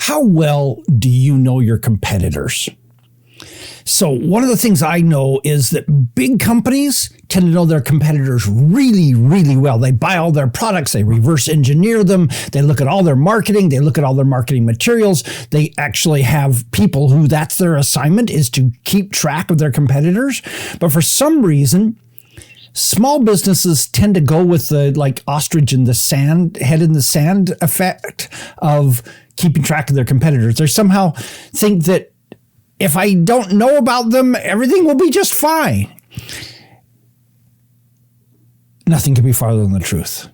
How well do you know your competitors? So one of the things I know is that big companies tend to know their competitors really, really well. They buy all their products, they reverse engineer them, they look at all their marketing, they look at all their marketing materials. They actually have people who that's their assignment, is to keep track of their competitors. But for some reason, small businesses tend to go with the like ostrich in the sand, head in the sand effect of keeping track of their competitors. They somehow think that if I don't know about them, everything will be just fine. Nothing could be farther than the truth.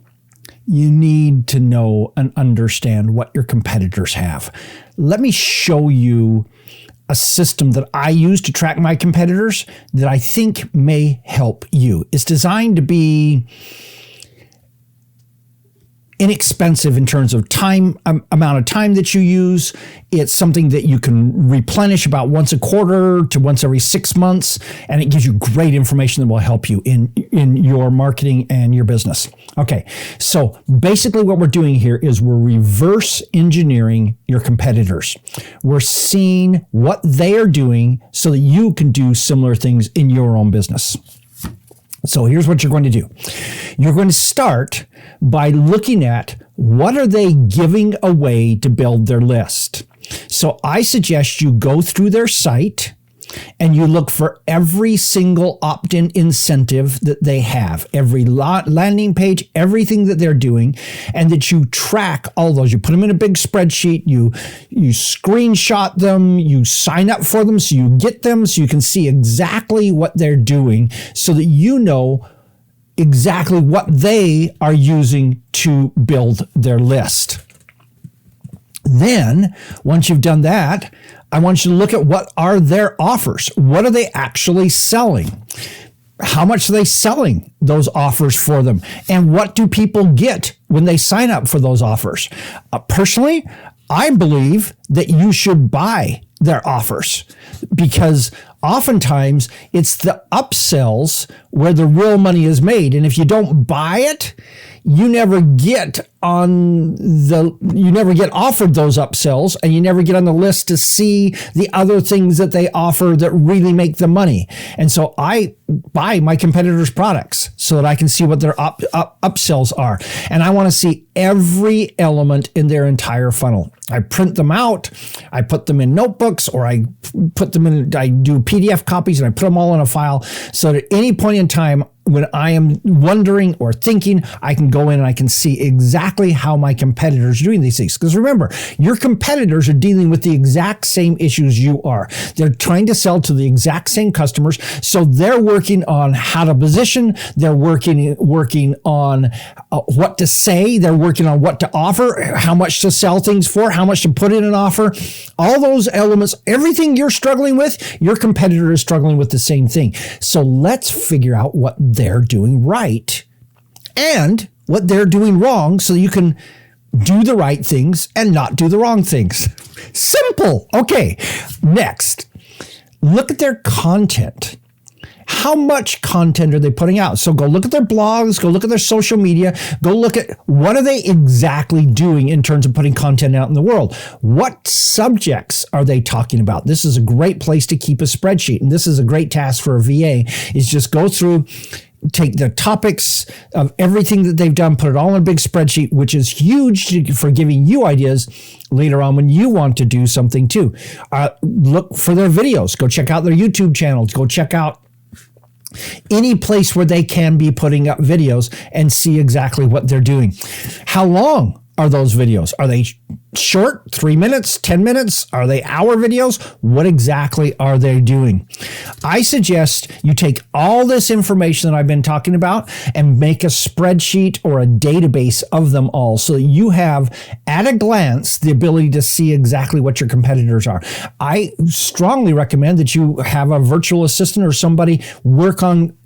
You need to know and understand what your competitors have. Let me show you a system that I use to track my competitors that I think may help you. It's designed to be inexpensive in terms of time, amount of time that you use. It's something that you can replenish about once a quarter to once every 6 months, and it gives you great information that will help you in your marketing and your business. Okay, so basically what we're doing here is we're reverse engineering your competitors. We're seeing what they are doing so that you can do similar things in your own business. So here's what you're going to do. You're going to start by looking at what are they giving away to build their list. So I suggest you go through their site and you look for every single opt-in incentive that they have, every landing page, everything that they're doing, and that you track all those. You put them in a big spreadsheet, you screenshot them, you sign up for them so you get them so you can see exactly what they're doing so that you know exactly what they are using to build their list. Then, once you've done that, I want you to look at what are their offers. What are they actually selling? How much are they selling those offers for them? And what do people get when they sign up for those offers? Personally, I believe that you should buy their offers because oftentimes it's the upsells where the real money is made. And if you don't buy it, you never get offered those upsells, and you never get on the list to see the other things that they offer that really make the money. And so I buy my competitors' products so that I can see what their upsells are. And I want to see every element in their entire funnel. I print them out, I put them in notebooks, or I do PDF copies and I put them all in a file so that at any point in time when I am wondering or thinking, I can go in and I can see exactly how my competitors are doing these things. Because remember, your competitors are dealing with the exact same issues you are. They're trying to sell to the exact same customers. So they're working on how to position. They're working on what to say. They're working on what to offer, how much to sell things for, how much to put in an offer. All those elements, everything you're struggling with, your competitor is struggling with the same thing. So let's figure out what they're doing right and what they're doing wrong so that you can do the right things and not do the wrong things. Simple. Okay. Next, look at their content. How much content are they putting out? So go look at their blogs, go look at their social media, go look at what are they exactly doing in terms of putting content out in the world. What subjects are they talking about? This is a great place to keep a spreadsheet. And this is a great task for a VA, is just go through, take the topics of everything that they've done, put it all in a big spreadsheet, which is huge for giving you ideas later on when you want to do something too. Look for their videos. Go check out their YouTube channels. Go check out any place where they can be putting up videos and see exactly what they're doing. How long are those videos? Are they short, 3 minutes, 10 minutes? Are they hour videos? What exactly are they doing? I suggest you take all this information that I've been talking about and make a spreadsheet or a database of them all so that you have, at a glance, the ability to see exactly what your competitors are. I strongly recommend that you have a virtual assistant or somebody work on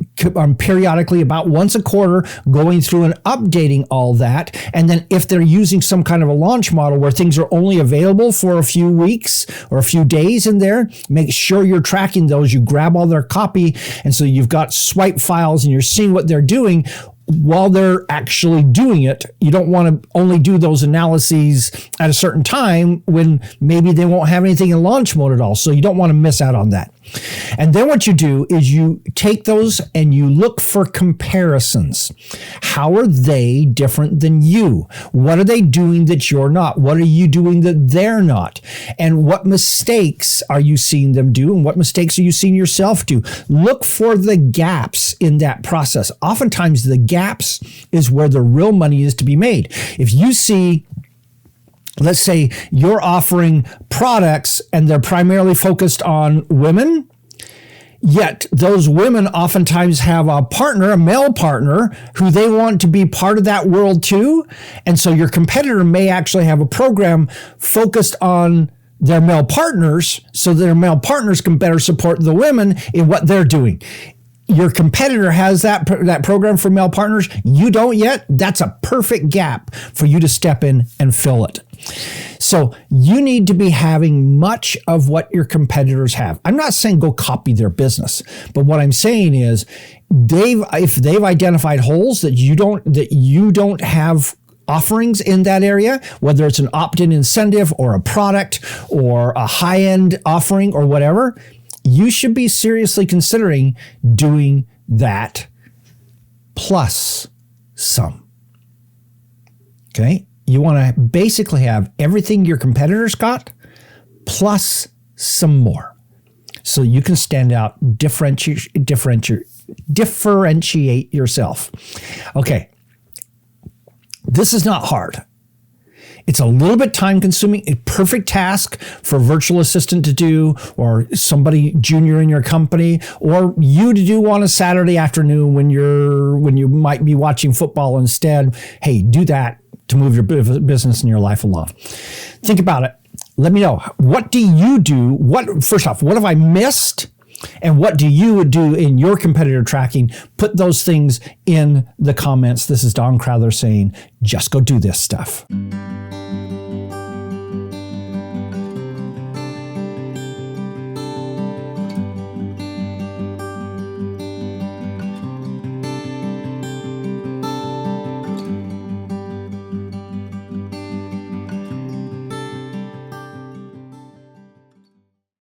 periodically, about once a quarter, going through and updating all that. And then if they're using some kind of a launch model where things are only available for a few weeks or a few days in there, make sure you're tracking those. You grab all their copy, and so you've got swipe files and you're seeing what they're doing. while they're actually doing it. You don't want to only do those analyses at a certain time when maybe they won't have anything in launch mode at all. So you don't want to miss out on that. And then what you do is you take those and you look for comparisons. How are they different than you? What are they doing that you're not? What are you doing that they're not? And what mistakes are you seeing them do? And what mistakes are you seeing yourself do? Look for the gaps in that process. Oftentimes the gaps is where the real money is to be made. If you see, let's say you're offering products and they're primarily focused on women, yet those women oftentimes have a partner, a male partner, who they want to be part of that world too. And so your competitor may actually have a program focused on their male partners so their male partners can better support the women in what they're doing. Your competitor has that program for male partners. You don't yet. That's a perfect gap for you to step in and fill it. So you need to be having much of what your competitors have. I'm not saying go copy their business, but what I'm saying is if they've identified holes that you don't have offerings in that area, whether it's an opt-in incentive or a product or a high-end offering or whatever, you should be seriously considering doing that plus some. Okay? You want to basically have everything your competitors got plus some more. So you can stand out, differentiate yourself. Okay. This is not hard. It's a little bit time consuming, a perfect task for a virtual assistant to do, or somebody junior in your company, or you to do on a Saturday afternoon when you might be watching football instead. Hey, do that to move your business and your life along. Think about it. Let me know. What do you do? First off, what have I missed? And what do you do in your competitor tracking? Put those things in the comments. This is Don Crowther saying, just go do this stuff.